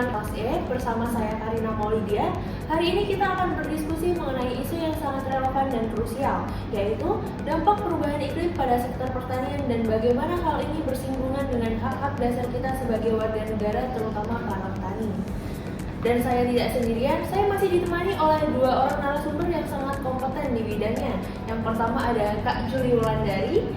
Lingkungan kelas E bersama saya Karina Maulidia. Hari ini kita akan berdiskusi mengenai isu yang sangat relevan dan krusial, yaitu dampak perubahan iklim pada sektor pertanian dan bagaimana hal ini bersinggungan dengan hak-hak dasar kita sebagai warga negara, terutama para petani. Dan saya tidak sendirian, saya masih ditemani oleh dua orang narasumber yang sangat kompeten di bidangnya. Yang pertama ada Kak Juli Wulandari,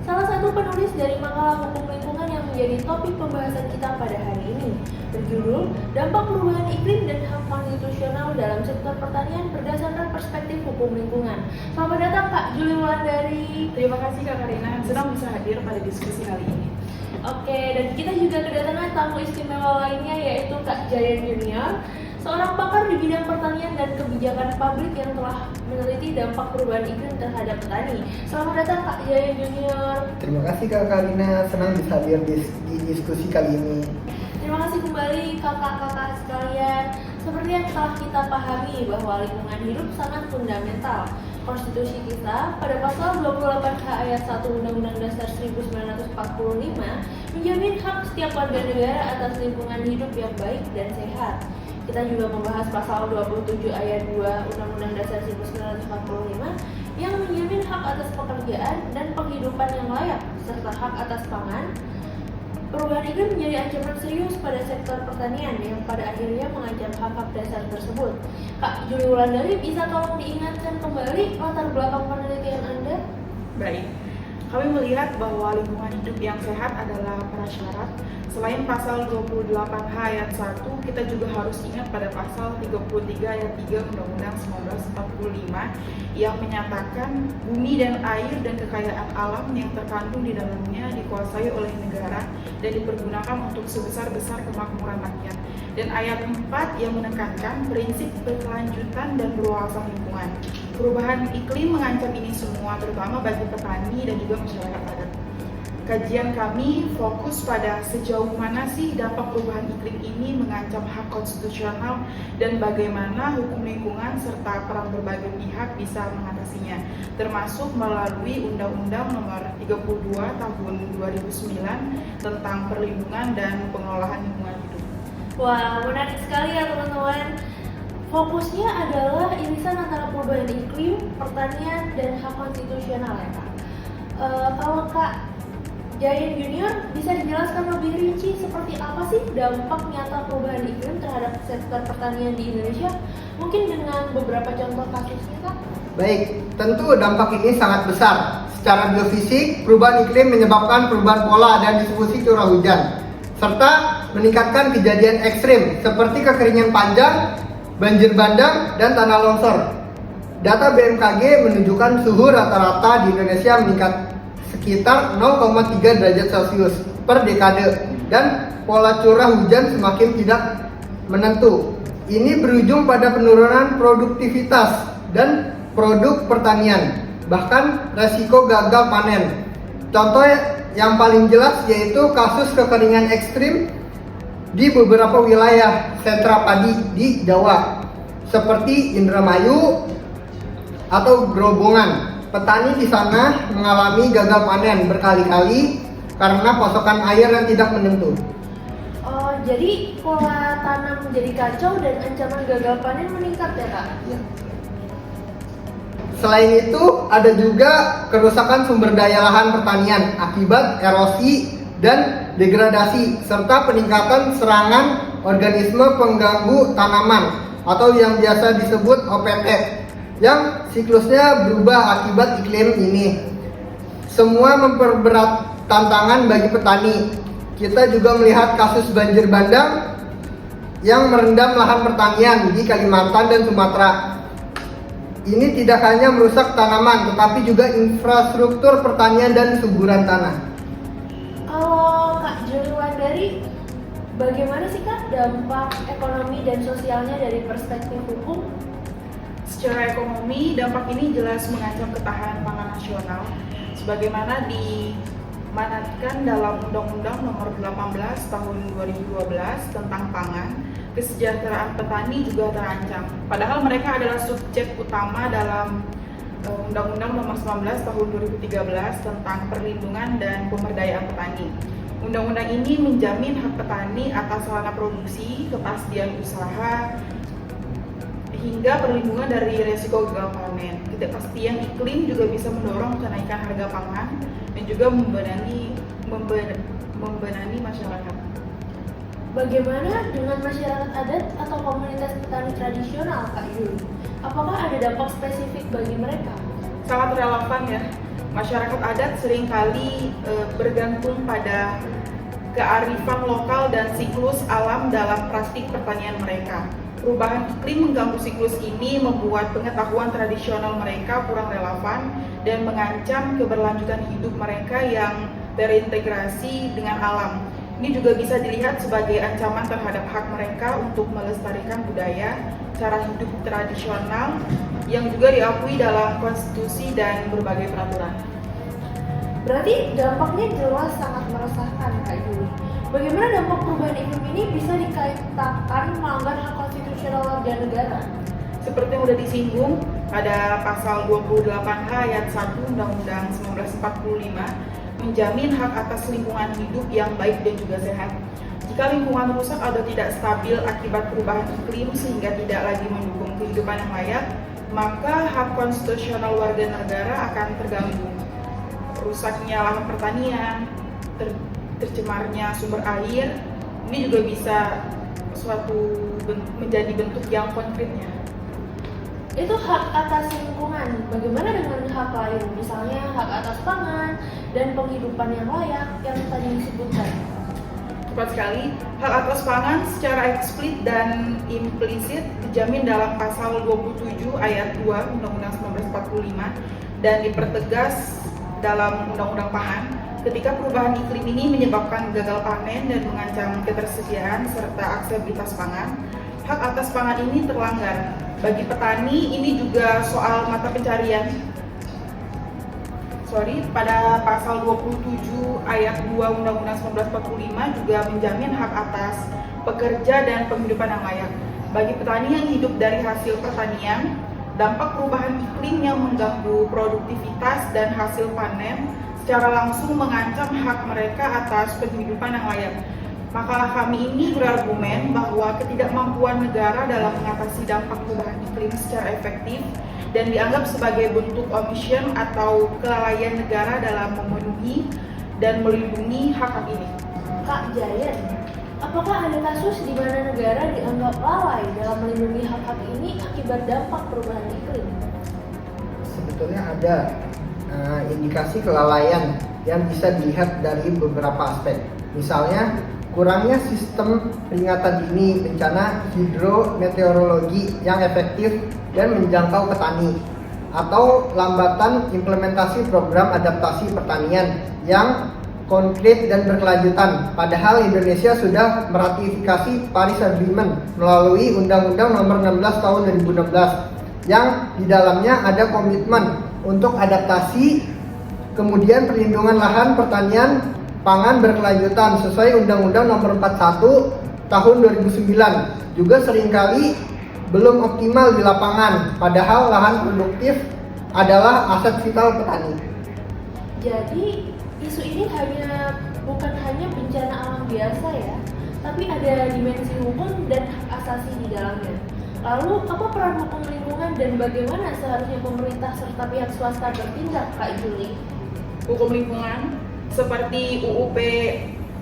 salah satu penulis dari makalah hukum lingkungan yang menjadi topik pembahasan kita pada hari ini, berjudul Dampak Perubahan Iklim dan Hak Konstitusional dalam Sektor Pertanian Berdasarkan Perspektif Hukum Lingkungan. Selamat datang Kak Juli Wulandari. Terima kasih Kak Karina, senang bisa hadir pada diskusi kali ini. Oke, dan kita juga kedatangan tamu istimewa lainnya yaitu Kak Jayan Junior, seorang pakar di bidang pertanian dan kebijakan publik yang telah meneliti dampak perubahan iklim terhadap petani. Selamat datang Kak Jayan Junior. Terima kasih Kak Karina, senang bisa hadir di diskusi kali ini. Terima kasih kembali kakak-kakak sekalian. Seperti yang telah kita pahami bahwa lingkungan hidup sangat fundamental. Konstitusi kita pada pasal 28H ayat 1 Undang-Undang Dasar 1945 menjamin hak setiap warga negara atas lingkungan hidup yang baik dan sehat. Kita juga membahas pasal 27 ayat 2 Undang-Undang Dasar 1945 yang menjamin hak atas pekerjaan dan penghidupan yang layak serta hak atas pangan. Perubahan iklim menjadi ancaman serius pada sektor pertanian yang pada akhirnya mengancam hak-hak dasar tersebut. Kak Juli Wulandari, bisa tolong diingatkan kembali latar belakang penelitian Anda? Baik, kami melihat bahwa lingkungan hidup yang sehat adalah prasyarat. Selain pasal 28H ayat 1, kita juga harus ingat pada pasal 33 ayat 3 Undang-Undang 1945 yang menyatakan bumi dan air dan kekayaan alam yang terkandung di dalamnya dikuasai oleh negara dan dipergunakan untuk sebesar-besar kemakmuran rakyat. Dan ayat 4 yang menekankan prinsip berkelanjutan dan berwawasan lingkungan. Perubahan iklim mengancam ini semua, terutama bagi petani dan juga masyarakat adat. Kajian kami fokus pada sejauh mana sih dampak perubahan iklim ini mengancam hak konstitusional dan bagaimana hukum lingkungan serta peran berbagai pihak bisa mengatasinya, termasuk melalui Undang-Undang Nomor 32 Tahun 2009 tentang perlindungan dan pengelolaan lingkungan hidup. Wah, menarik sekali ya teman-teman. Fokusnya adalah irisan antara perubahan iklim, pertanian, dan hak konstitusional ya Kak. Kalau Kak Jayan Junior, bisa dijelaskan lebih rinci seperti apa sih dampak nyata perubahan iklim terhadap sektor pertanian di Indonesia? Mungkin dengan beberapa contoh kasusnya Kak? Baik, tentu dampak ini sangat besar. Secara biofisik, perubahan iklim menyebabkan perubahan pola dan distribusi curah hujan, serta meningkatkan kejadian ekstrim seperti kekeringan panjang, banjir bandang, dan tanah longsor. Data BMKG menunjukkan suhu rata-rata di Indonesia meningkat sekitar 0,3 derajat Celcius per dekade dan pola curah hujan semakin tidak menentu. Ini berujung pada penurunan produktivitas dan produk pertanian, bahkan resiko gagal panen. Contoh yang paling jelas yaitu kasus kekeringan ekstrim di beberapa wilayah sentra padi di Jawa seperti Indramayu atau Grobogan. Petani di sana mengalami gagal panen berkali-kali karena pasokan air yang tidak menentu. Oh, jadi pola tanam menjadi kacau dan ancaman gagal panen meningkat ya Kak? Ya. Selain itu, ada juga kerusakan sumber daya lahan pertanian akibat erosi dan degradasi serta peningkatan serangan organisme pengganggu tanaman atau yang biasa disebut OPT, yang siklusnya berubah akibat iklim ini. Semua memperberat tantangan bagi petani. Kita juga melihat kasus banjir bandang yang merendam lahan pertanian di Kalimantan dan Sumatera. Ini tidak hanya merusak tanaman, tetapi juga infrastruktur pertanian dan suburan tanah. Kalau Kak Juli Wulandari, bagaimana sih Kak dampak ekonomi dan sosialnya dari perspektif hukum? Secara ekonomi, dampak ini jelas mengancam ketahanan pangan nasional sebagaimana dimanatkan dalam Undang-Undang Nomor 18 Tahun 2012 tentang pangan. Kesejahteraan petani juga terancam. Padahal mereka adalah subjek utama dalam Undang-Undang Nomor 19 Tahun 2013 tentang perlindungan dan pemberdayaan petani. Undang-undang ini menjamin hak petani atas sarana produksi, kepastian usaha, hingga perlindungan dari resiko gagal panen. Ketidakpastian iklim juga bisa mendorong kenaikan harga pangan dan juga membenani masyarakat. Bagaimana dengan masyarakat adat atau komunitas petani tradisional, Kak Yuli? Apakah ada dampak spesifik bagi mereka? Sangat relevan ya. Masyarakat adat seringkali bergantung pada kearifan lokal dan siklus alam dalam praktik pertanian mereka. Perubahan iklim mengganggu siklus ini membuat pengetahuan tradisional mereka kurang relevan dan mengancam keberlanjutan hidup mereka yang terintegrasi dengan alam. Ini juga bisa dilihat sebagai ancaman terhadap hak mereka untuk melestarikan budaya, cara hidup tradisional yang juga diakui dalam konstitusi dan berbagai peraturan. Berarti dampaknya jelas sangat meresahkan, Kak Yuli. Bagaimana dampak perubahan iklim ini bisa dikaitkan melanggar hak konstitusional warga negara? Seperti yang sudah disinggung pada pasal 28H ayat 1 Undang-Undang 1945 menjamin hak atas lingkungan hidup yang baik dan juga sehat. Jika lingkungan rusak atau tidak stabil akibat perubahan iklim sehingga tidak lagi mendukung kehidupan yang layak, maka hak konstitusional warga negara akan terganggu. Rusaknya lahan pertanian, tercemarnya sumber air, ini juga bisa menjadi bentuk yang konkretnya. Itu hak atas lingkungan. Bagaimana dengan hak lain, misalnya hak atas pangan dan penghidupan yang layak yang tadi disebutkan? Tepat sekali, hak atas pangan secara eksplisit dan implisit dijamin dalam pasal 27 ayat 2 Undang-Undang 1945 dan dipertegas dalam Undang-Undang Pangan. Ketika perubahan iklim ini menyebabkan gagal panen dan mengancam ketersediaan serta aksesibilitas pangan, hak atas pangan ini terlanggar. Bagi petani ini juga soal mata pencarian. Pada pasal 27 ayat 2 Undang-Undang 1945 juga menjamin hak atas pekerja dan penghidupan yang layak. Bagi petani yang hidup dari hasil pertanian, dampak perubahan iklim yang mengganggu produktivitas dan hasil panen secara langsung mengancam hak mereka atas penghidupan yang layak. Makalah kami ini berargumen bahwa ketidakmampuan negara dalam mengatasi dampak perubahan iklim secara efektif dan dianggap sebagai bentuk omission atau kelalaian negara dalam memenuhi dan melindungi hak ini. Kak Jayan, apakah ada kasus di mana negara dianggap lalai dalam melindungi hak-hak ini akibat dampak perubahan iklim? Sebetulnya ada indikasi kelalaian yang bisa dilihat dari beberapa aspek. Misalnya, kurangnya sistem peringatan dini bencana hidrometeorologi yang efektif dan menjangkau petani, atau lambatan implementasi program adaptasi pertanian yang konkret dan berkelanjutan. Padahal Indonesia sudah meratifikasi Paris Agreement melalui Undang-Undang Nomor 16 Tahun 2016 yang di dalamnya ada komitmen untuk adaptasi, kemudian perlindungan lahan pertanian pangan berkelanjutan sesuai Undang-Undang Nomor 41 Tahun 2009. Juga seringkali belum optimal di lapangan, padahal lahan produktif adalah aset vital petani. Jadi isu ini bukan hanya bencana alam biasa ya, tapi ada dimensi hukum dan hak asasi di dalamnya. Lalu apa peran hukum lingkungan dan bagaimana seharusnya pemerintah serta pihak swasta bertindak, Kak Juli? Hukum lingkungan seperti UU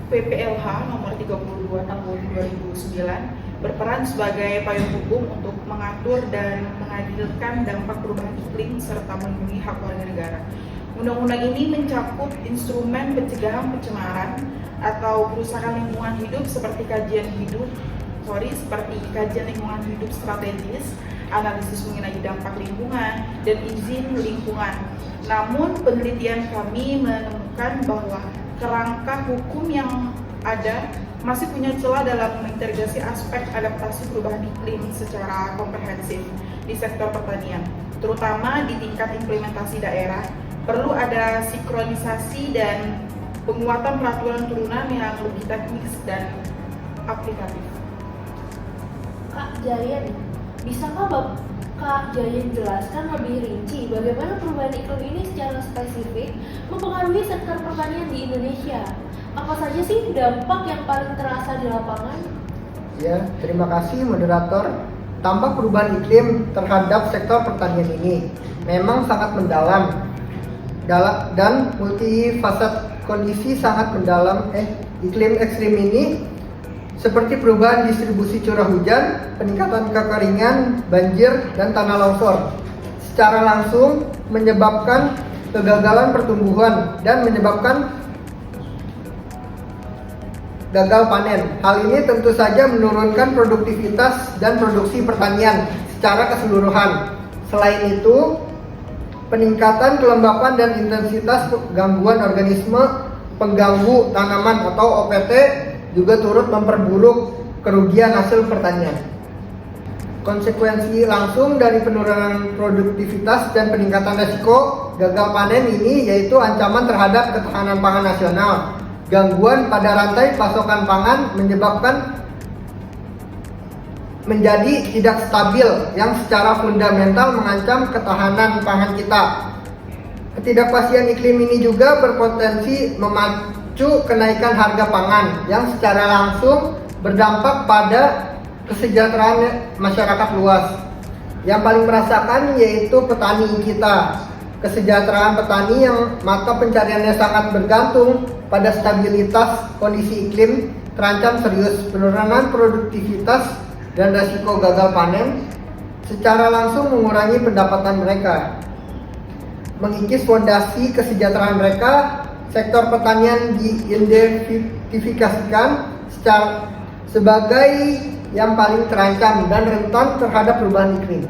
PPLH nomor 32 tahun 2009 berperan sebagai payung hukum untuk mengatur dan mengadilkan dampak perubahan iklim serta melindungi hak warga negara. Undang-undang ini mencakup instrumen pencegahan pencemaran atau kerusakan lingkungan hidup seperti kajian lingkungan hidup strategis, analisis mengenai dampak lingkungan, dan izin lingkungan. Namun penelitian kami menemukan bahwa kerangka hukum yang ada masih punya celah dalam mengintegrasi aspek adaptasi perubahan iklim secara komprehensif di sektor pertanian, terutama di tingkat implementasi daerah. Perlu ada sinkronisasi dan penguatan peraturan turunan yang lebih teknis dan aplikatif. Kak Jayan, bisakah Kak Jayan jelaskan lebih rinci bagaimana perubahan iklim ini secara spesifik mempengaruhi sektor pertanian di Indonesia? Apa saja sih dampak yang paling terasa di lapangan? Ya, terima kasih moderator. Dampak perubahan iklim terhadap sektor pertanian ini memang sangat mendalam dan multifasat. Kondisi sangat mendalam iklim ekstrim ini seperti perubahan distribusi curah hujan, peningkatan kekeringan, banjir, dan tanah longsor secara langsung menyebabkan kegagalan pertumbuhan dan menyebabkan gagal panen. Hal ini tentu saja menurunkan produktivitas dan produksi pertanian secara keseluruhan. Selain itu, peningkatan kelembapan dan intensitas gangguan organisme pengganggu tanaman atau OPT juga turut memperburuk kerugian hasil pertanian. Konsekuensi langsung dari penurunan produktivitas dan peningkatan resiko gagal panen ini yaitu ancaman terhadap ketahanan pangan nasional. Gangguan pada rantai pasokan pangan menyebabkan menjadi tidak stabil yang secara fundamental mengancam ketahanan pangan kita. Ketidakpastian iklim ini juga berpotensi memacu kenaikan harga pangan yang secara langsung berdampak pada kesejahteraan masyarakat luas. Yang paling merasakan yaitu petani kita. Kesejahteraan petani yang mata pencariannya sangat bergantung pada stabilitas kondisi iklim terancam serius. Penurunan produktivitas dan resiko gagal panen secara langsung mengurangi pendapatan mereka. Mengikis fondasi kesejahteraan mereka, sektor pertanian diidentifikasikan sebagai yang paling terancam dan rentan terhadap perubahan iklim.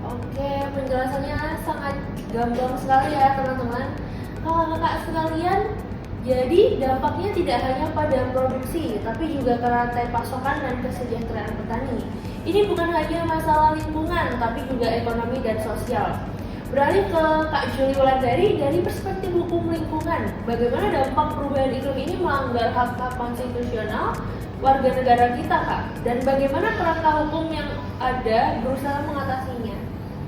Oke, penjelasannya sangat gamblang sekali ya teman-teman. Kakak-kakak sekalian, jadi dampaknya tidak hanya pada produksi, tapi juga ke rantai pasokan dan kesejahteraan petani. Ini bukan hanya masalah lingkungan, tapi juga ekonomi dan sosial. Beralih ke Kak Julie Wulandari, dari perspektif hukum lingkungan, bagaimana dampak perubahan iklim ini melanggar hak-hak konstitusional warga negara kita, Kak? Dan bagaimana kerangka hukum yang ada berusaha mengatasinya?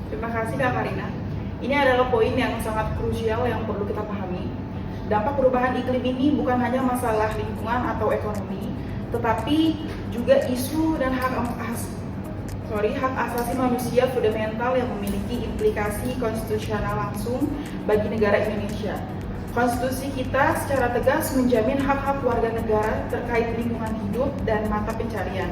Terima kasih Kak Karina. Ini adalah poin yang sangat krusial yang perlu kita pahami. Dampak perubahan iklim ini bukan hanya masalah lingkungan atau ekonomi, tetapi juga isu dan hak asasi manusia fundamental yang memiliki implikasi konstitusional langsung bagi negara Indonesia. Konstitusi kita secara tegas menjamin hak-hak warga negara terkait lingkungan hidup dan mata pencarian.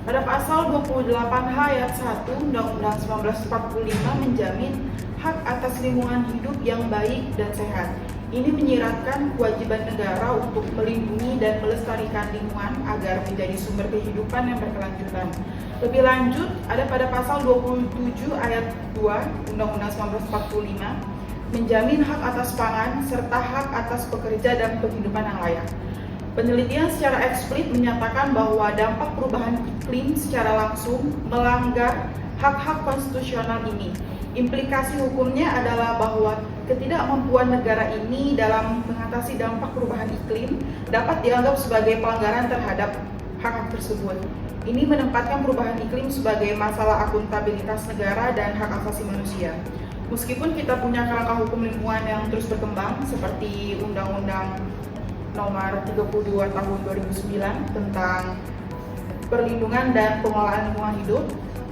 Pada pasal 28H ayat 1 Undang-Undang 1945 menjamin hak atas lingkungan hidup yang baik dan sehat. Ini menyiratkan kewajiban negara untuk melindungi dan melestarikan lingkungan agar menjadi sumber kehidupan yang berkelanjutan. Lebih lanjut, ada pada pasal 27 ayat 2 Undang-Undang 1945 menjamin hak atas pangan serta hak atas pekerja dan penghidupan yang layak. Penelitian secara eksplisit menyatakan bahwa dampak perubahan iklim secara langsung melanggar hak-hak konstitusional ini. Implikasi hukumnya adalah bahwa ketidakmampuan negara ini dalam mengatasi dampak perubahan iklim dapat dianggap sebagai pelanggaran terhadap hak-hak tersebut. Ini menempatkan perubahan iklim sebagai masalah akuntabilitas negara dan hak asasi manusia. Meskipun kita punya kerangka hukum lingkungan yang terus berkembang seperti Undang-Undang Nomor 32 Tahun 2009 tentang perlindungan dan pengelolaan lingkungan hidup,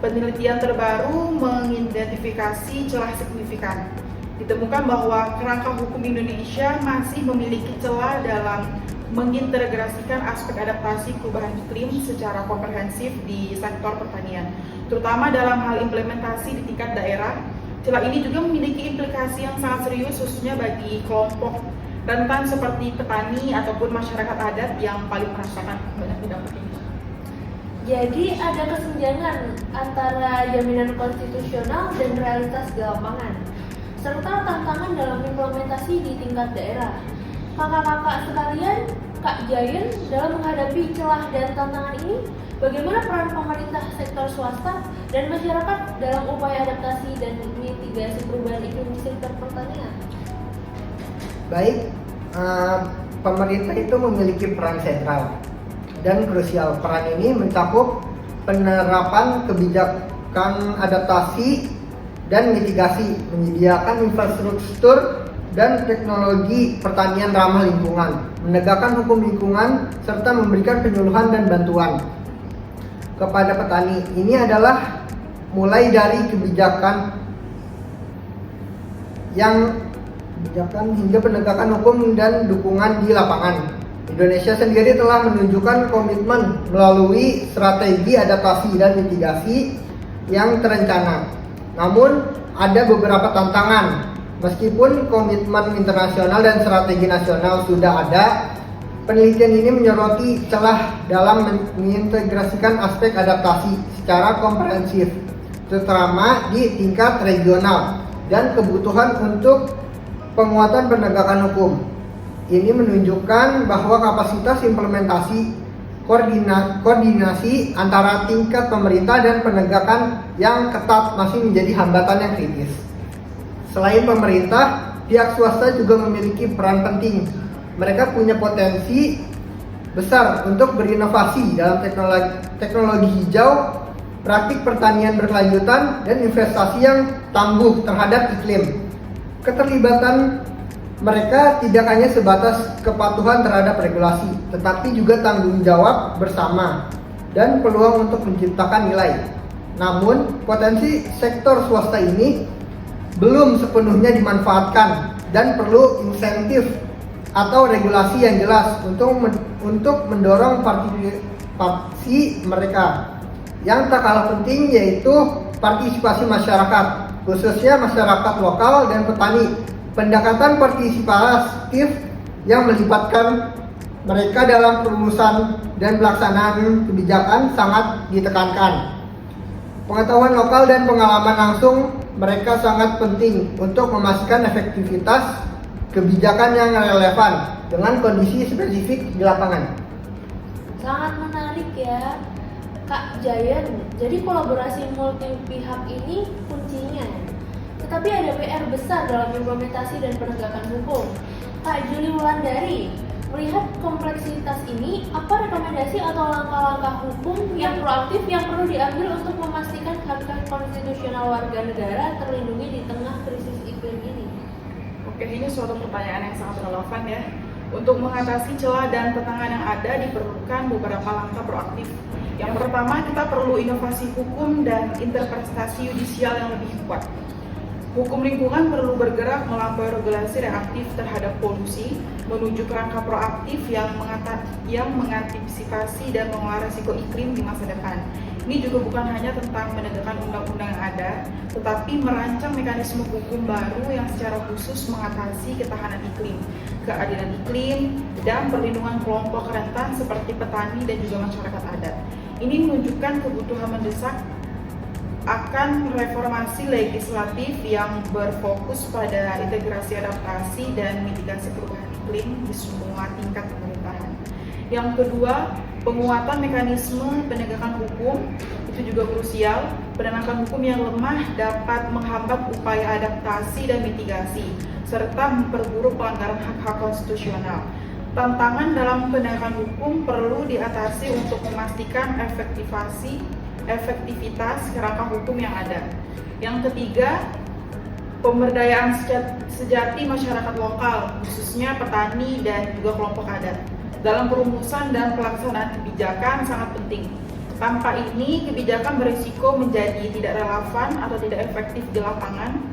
penelitian terbaru mengidentifikasi celah signifikan. Ditemukan bahwa kerangka hukum Indonesia masih memiliki celah dalam mengintegrasikan aspek adaptasi perubahan iklim secara komprehensif di sektor pertanian, terutama dalam hal implementasi di tingkat daerah. Celah ini juga memiliki implikasi yang sangat serius khususnya bagi kelompok rentan seperti petani ataupun masyarakat adat yang paling merasakan banyak dampak ini. Jadi ada kesenjangan antara jaminan konstitusional dan realitas di lapangan, serta tantangan dalam implementasi di tingkat daerah. Kakak-kakak sekalian, Kak Jayen, dalam menghadapi celah dan tantangan ini, bagaimana peran pemerintah, sektor swasta, dan masyarakat dalam upaya adaptasi dan mitigasi perubahan iklim di sektor pertanian? Baik, pemerintah itu memiliki peran sentral dan krusial. Peran ini mencakup penerapan kebijakan adaptasi dan mitigasi, menyediakan infrastruktur dan teknologi pertanian ramah lingkungan, menegakkan hukum lingkungan, serta memberikan penyuluhan dan bantuan kepada petani. Ini adalah mulai dari kebijakan hingga penegakan hukum dan dukungan di lapangan. Indonesia sendiri telah menunjukkan komitmen melalui strategi adaptasi dan mitigasi yang terencana. Namun, ada beberapa tantangan. Meskipun komitmen internasional dan strategi nasional sudah ada, penelitian ini menyoroti celah dalam mengintegrasikan aspek adaptasi secara komprehensif, terutama di tingkat regional, dan kebutuhan untuk penguatan penegakan hukum. Ini menunjukkan bahwa kapasitas implementasi koordinasi antara tingkat pemerintah dan penegakan yang ketat masih menjadi hambatan yang kritis. Selain pemerintah, pihak swasta juga memiliki peran penting. Mereka punya potensi besar untuk berinovasi dalam teknologi hijau, praktik pertanian berkelanjutan, dan investasi yang tangguh terhadap iklim. Keterlibatan mereka tidak hanya sebatas kepatuhan terhadap regulasi, tetapi juga tanggung jawab bersama dan peluang untuk menciptakan nilai. Namun, potensi sektor swasta ini belum sepenuhnya dimanfaatkan dan perlu insentif atau regulasi yang jelas untuk mendorong partisipasi mereka. Yang tak kalah penting yaitu partisipasi masyarakat, khususnya masyarakat lokal dan petani. Pendekatan partisipatif yang melibatkan mereka dalam perumusan dan pelaksanaan kebijakan sangat ditekankan. Pengetahuan lokal dan pengalaman langsung mereka sangat penting untuk memastikan efektivitas kebijakan yang relevan dengan kondisi spesifik di lapangan. Sangat menarik ya, Kak Jayan. Jadi kolaborasi multi pihak ini kuncinya. Tetapi ada PR besar dalam implementasi dan penegakan hukum. Kak Juli Wulandari, melihat kompleksitas ini, apa rekomendasi atau langkah-langkah hukum yang proaktif yang perlu diambil untuk memastikan hak-hak konstitusional warga negara terlindungi di tengah krisis iklim ini? Oke, ini suatu pertanyaan yang sangat relevan ya. Untuk mengatasi celah dan tantangan yang ada diperlukan beberapa langkah proaktif. Yang pertama, kita perlu inovasi hukum dan interpretasi yudisial yang lebih kuat. Hukum lingkungan perlu bergerak melampaui regulasi reaktif terhadap polusi, menuju kerangka proaktif yang mengantisipasi dan mengelola risiko iklim di masa depan. Ini juga bukan hanya tentang menegakkan undang-undang yang ada, tetapi merancang mekanisme hukum baru yang secara khusus mengatasi ketahanan iklim, keadilan iklim, dan perlindungan kelompok rentan seperti petani dan juga masyarakat adat. Ini menunjukkan kebutuhan mendesak akan reformasi legislatif yang berfokus pada integrasi adaptasi dan mitigasi perubahan iklim di semua tingkat pemerintahan. Yang kedua, penguatan mekanisme penegakan hukum itu juga krusial. Penegakan hukum yang lemah dapat menghambat upaya adaptasi dan mitigasi, serta memperburuk pelanggaran hak-hak konstitusional. Tantangan dalam penegakan hukum perlu diatasi untuk memastikan efektivitas kerangka hukum yang ada. Yang ketiga, pemberdayaan sejati masyarakat lokal, khususnya petani dan juga kelompok adat, dalam perumusan dan pelaksanaan kebijakan sangat penting. Tanpa ini, kebijakan berisiko menjadi tidak relevan atau tidak efektif di lapangan,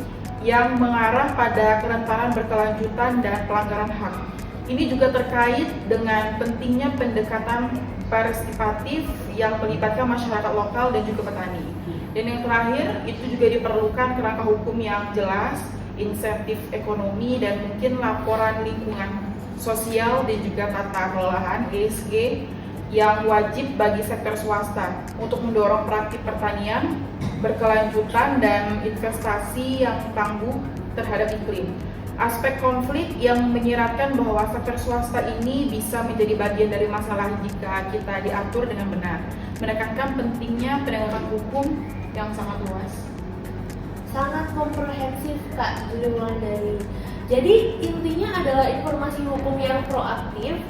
yang mengarah pada kerentanan berkelanjutan dan pelanggaran hak. Ini juga terkait dengan pentingnya pendekatan partisipatif yang melibatkan masyarakat lokal dan juga petani. Dan yang terakhir, itu juga diperlukan kerangka hukum yang jelas, insentif ekonomi, dan mungkin laporan lingkungan sosial dan juga tata kelolaan ESG yang wajib bagi sektor swasta untuk mendorong praktik pertanian berkelanjutan dan investasi yang tangguh terhadap iklim. Aspek konflik yang menyiratkan bahwa sektor swasta ini bisa menjadi bagian dari masalah jika kita diatur dengan benar, menekankan pentingnya penegakan hukum yang sangat luas. Sangat komprehensif, Kak Juli Wulandari. Jadi intinya adalah informasi hukum yang proaktif,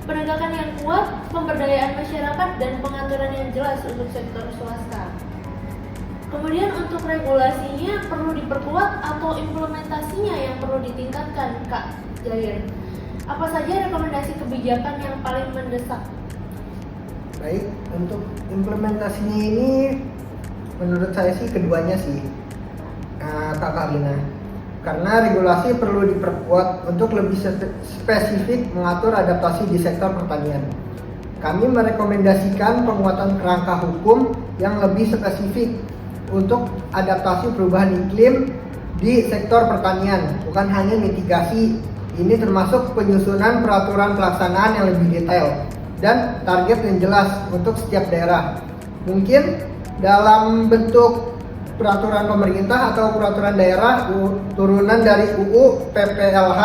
penegakan yang kuat, pemberdayaan masyarakat, dan pengaturan yang jelas untuk sektor swasta. Kemudian untuk regulasinya perlu diperkuat atau implementasinya yang perlu ditingkatkan, Kak Jayan. Apa saja rekomendasi kebijakan yang paling mendesak? Baik, untuk implementasinya ini menurut saya sih keduanya sih, Kak Karina. Karena regulasi perlu diperkuat untuk lebih spesifik mengatur adaptasi di sektor pertanian. Kami merekomendasikan penguatan kerangka hukum yang lebih spesifik untuk adaptasi perubahan iklim di sektor pertanian, bukan hanya mitigasi. Ini termasuk penyusunan peraturan pelaksanaan yang lebih detail dan target yang jelas untuk setiap daerah. Mungkin dalam bentuk peraturan pemerintah atau peraturan daerah turunan dari UU, PPLH,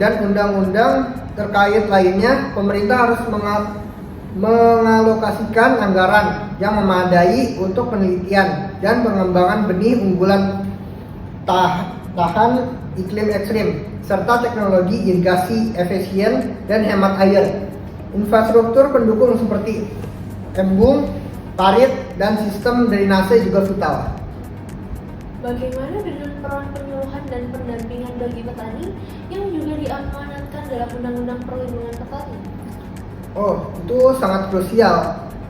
dan undang-undang terkait lainnya, pemerintah harus mengalokasikan anggaran yang memadai untuk penelitian dan pengembangan benih unggulan tahan iklim ekstrim, serta teknologi irigasi efisien dan hemat air. Infrastruktur pendukung seperti embung, parit, dan sistem drainase juga vital. Bagaimana dengan peran penyuluhan dan pendampingan bagi petani yang juga diamanatkan dalam Undang-Undang Perlindungan Petani? Oh, itu sangat krusial.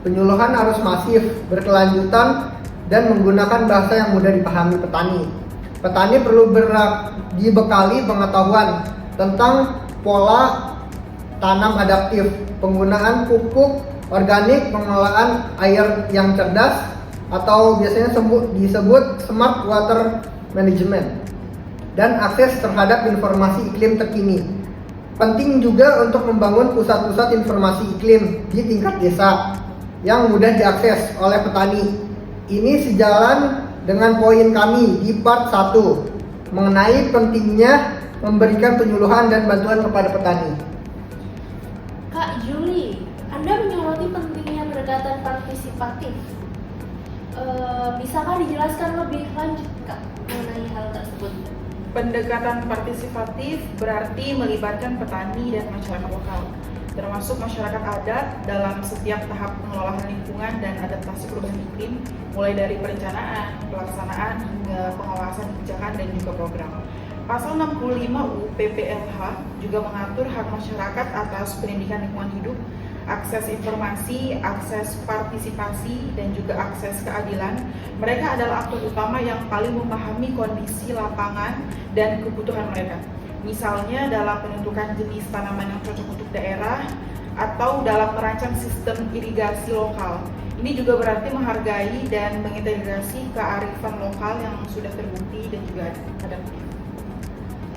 Penyuluhan harus masif, berkelanjutan, dan menggunakan bahasa yang mudah dipahami petani. Petani perlu dibekali pengetahuan tentang pola tanam adaptif, penggunaan pupuk organik, pengelolaan air yang cerdas, atau biasanya disebut smart water management, dan akses terhadap informasi iklim terkini. Penting juga untuk membangun pusat-pusat informasi iklim di tingkat desa yang mudah diakses oleh petani. Ini sejalan dengan poin kami di part 1 mengenai pentingnya memberikan penyuluhan dan bantuan kepada petani. Kak Juli, Anda menyoroti pentingnya pendekatan partisipatif. Bisakah dijelaskan lebih lanjut, Kak, mengenai hal tersebut? Pendekatan partisipatif berarti melibatkan petani dan masyarakat lokal, termasuk masyarakat adat dalam setiap tahap pengelolaan lingkungan dan adaptasi perubahan iklim, mulai dari perencanaan, pelaksanaan, hingga pengawasan kebijakan dan juga program. Pasal 65 UU PPLH juga mengatur hak masyarakat atas pendidikan lingkungan hidup, akses informasi, akses partisipasi, dan juga akses keadilan. Mereka adalah aktor utama yang paling memahami kondisi lapangan dan kebutuhan mereka. Misalnya dalam penentukan jenis tanaman yang cocok untuk daerah atau dalam merancang sistem irigasi lokal. Ini juga berarti menghargai dan mengintegrasi kearifan lokal yang sudah terbukti dan juga adaptif.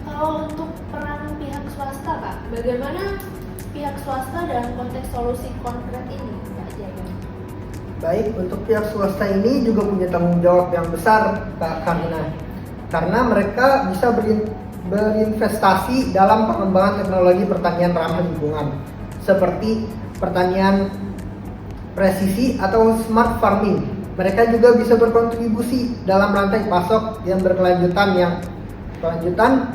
Kalau untuk peran pihak swasta, Kak, bagaimana pihak swasta dalam konteks solusi konkret ini, Kak Jaga? Baik, untuk pihak swasta ini juga punya tanggung jawab yang besar, Kak Karina, karena mereka bisa berinvestasi dalam pengembangan teknologi pertanian ramah lingkungan, seperti pertanian presisi atau smart farming. Mereka juga bisa berkontribusi dalam rantai pasok yang berkelanjutan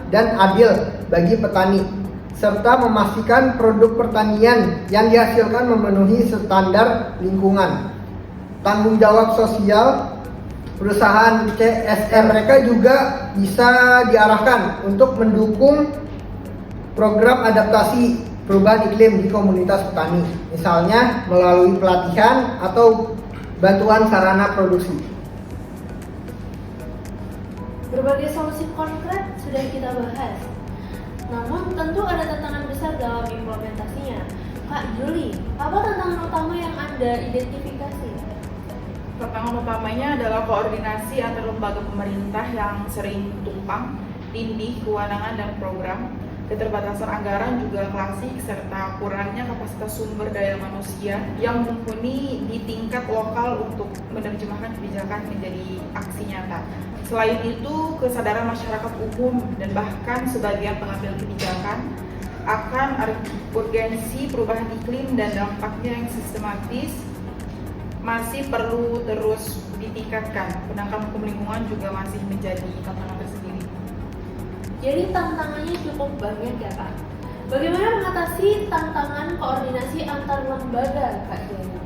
dan adil bagi petani, serta memastikan produk pertanian yang dihasilkan memenuhi standar lingkungan. Tanggung jawab sosial perusahaan CSR mereka juga bisa diarahkan untuk mendukung program adaptasi perubahan iklim di komunitas petani, misalnya melalui pelatihan atau bantuan sarana produksi. Berbagai solusi konkret sudah kita bahas, namun tentu ada tantangan besar dalam implementasinya. Kak Juli, apa tantangan utama yang Anda identifikasi? Tantangan utamanya adalah koordinasi antar lembaga pemerintah yang sering tumpang tindih kewenangan dan program, keterbatasan anggaran juga klasik, serta kurangnya kapasitas sumber daya manusia yang mumpuni di tingkat lokal untuk menerjemahkan kebijakan menjadi aksi nyata. Selain itu, kesadaran masyarakat umum dan bahkan sebagian pengambil kebijakan akan urgensi perubahan iklim dan dampaknya yang sistematis masih perlu terus ditingkatkan. Penegakan hukum lingkungan juga masih menjadi tantangan tersendiri. Jadi tantangannya cukup banyak ya, Kak. Bagaimana mengatasi tantangan koordinasi antar lembaga, Kak Jaya?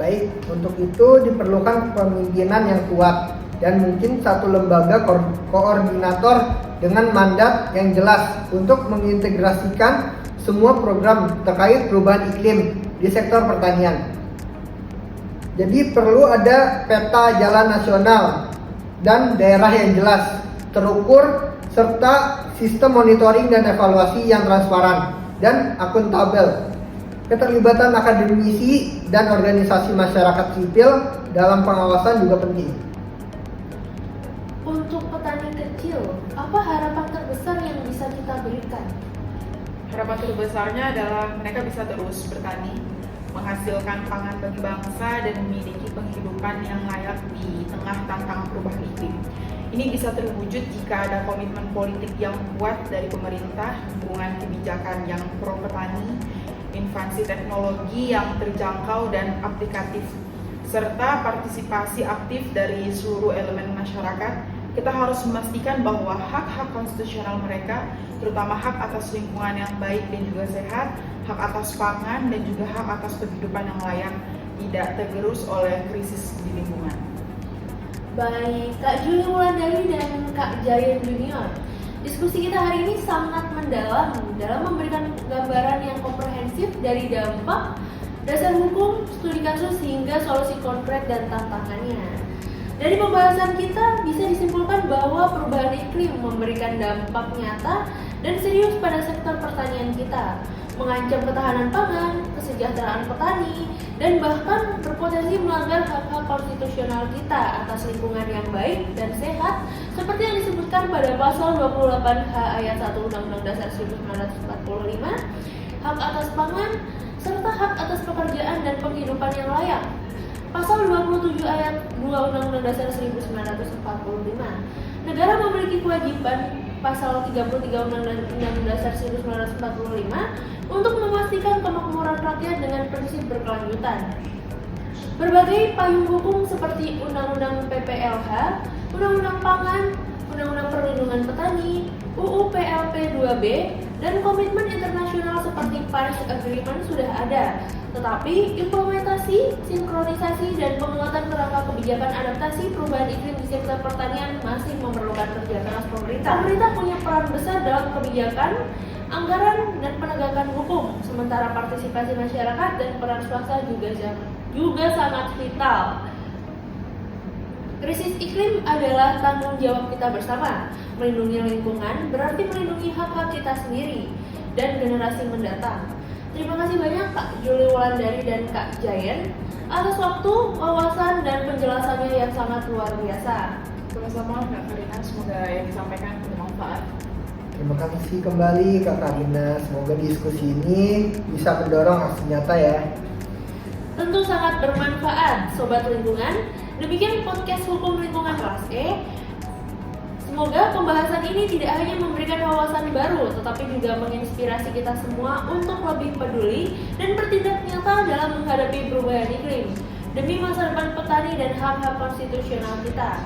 Baik, untuk itu diperlukan kepemimpinan yang kuat dan mungkin satu lembaga koordinator dengan mandat yang jelas untuk mengintegrasikan semua program terkait perubahan iklim di sektor pertanian. Jadi perlu ada peta jalan nasional dan daerah yang jelas, terukur, serta sistem monitoring dan evaluasi yang transparan dan akuntabel. Keterlibatan akademisi dan organisasi masyarakat sipil dalam pengawasan juga penting. Untuk petani kecil, apa harapan terbesar yang bisa kita berikan? Harapan terbesarnya adalah mereka bisa terus bertani, menghasilkan pangan bagi bangsa, dan memiliki penghidupan yang layak di tengah tantangan perubahan iklim. Ini bisa terwujud jika ada komitmen politik yang kuat dari pemerintah, dukungan kebijakan yang pro petani, inovasi teknologi yang terjangkau dan aplikatif, serta partisipasi aktif dari seluruh elemen masyarakat. Kita harus memastikan bahwa hak-hak konstitusional mereka, terutama hak atas lingkungan yang baik dan juga sehat, hak atas pangan, dan juga hak atas kehidupan yang layak, tidak tergerus oleh krisis di lingkungan. Baik, Kak Juli Wulandari dan Kak Jayan Junior, diskusi kita hari ini sangat mendalam dalam memberikan gambaran yang komprehensif dari dampak, dasar hukum, studi kasus, hingga solusi konkret dan tantangannya. Dari pembahasan kita bisa disimpulkan bahwa perubahan iklim memberikan dampak nyata dan serius pada sektor pertanian kita, mengancam ketahanan pangan, kesejahteraan petani, dan bahkan berpotensi melanggar hak-hak konstitusional kita atas lingkungan yang baik dan sehat, seperti yang disebutkan pada pasal 28H ayat 1 Undang-Undang Dasar 1945, hak atas pangan, serta hak atas pekerjaan dan penghidupan yang layak. Pasal 27 ayat 2 Undang-Undang Dasar 1945, negara memiliki kewajiban pasal 33 Undang-Undang Dasar 1945 untuk memastikan kemakmuran rakyat dengan prinsip berkelanjutan. Berbagai payung hukum seperti Undang-Undang PPLH, Undang-Undang Pangan, Undang-Undang Perlindungan Petani, UU PLP 2B, dan komitmen internasional seperti Paris Agreement sudah ada. Tetapi implementasi, sinkronisasi, dan penguatan kerangka kebijakan adaptasi perubahan iklim di sektor pertanian masih memerlukan kerja keras pemerintah. Pemerintah punya peran besar dalam kebijakan, anggaran, dan penegakan hukum, sementara partisipasi masyarakat dan peran swasta juga sangat vital. Krisis iklim adalah tanggung jawab kita bersama. Melindungi lingkungan berarti melindungi hak-hak kita sendiri dan generasi mendatang. Terima kasih banyak Kak Juli Wulandari dan Kak Jayan atas waktu, wawasan, dan penjelasannya yang sangat luar biasa. Sama-sama Kak Karina, semoga yang disampaikan bermanfaat. Terima kasih kembali Kak Karina, semoga diskusi ini bisa mendorong aksi nyata ya. Tentu sangat bermanfaat, Sobat Lingkungan. Demikian podcast Hukum Lingkungan kelas E. Semoga pembahasan ini tidak hanya memberikan wawasan baru, tetapi juga menginspirasi kita semua untuk lebih peduli dan bertindak nyata dalam menghadapi perubahan iklim demi masa depan petani dan hak-hak konstitusional kita.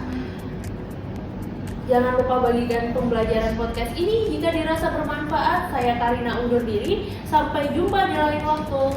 Jangan lupa bagikan pembelajaran podcast ini jika dirasa bermanfaat. Saya Karina undur diri. Sampai jumpa di lain waktu.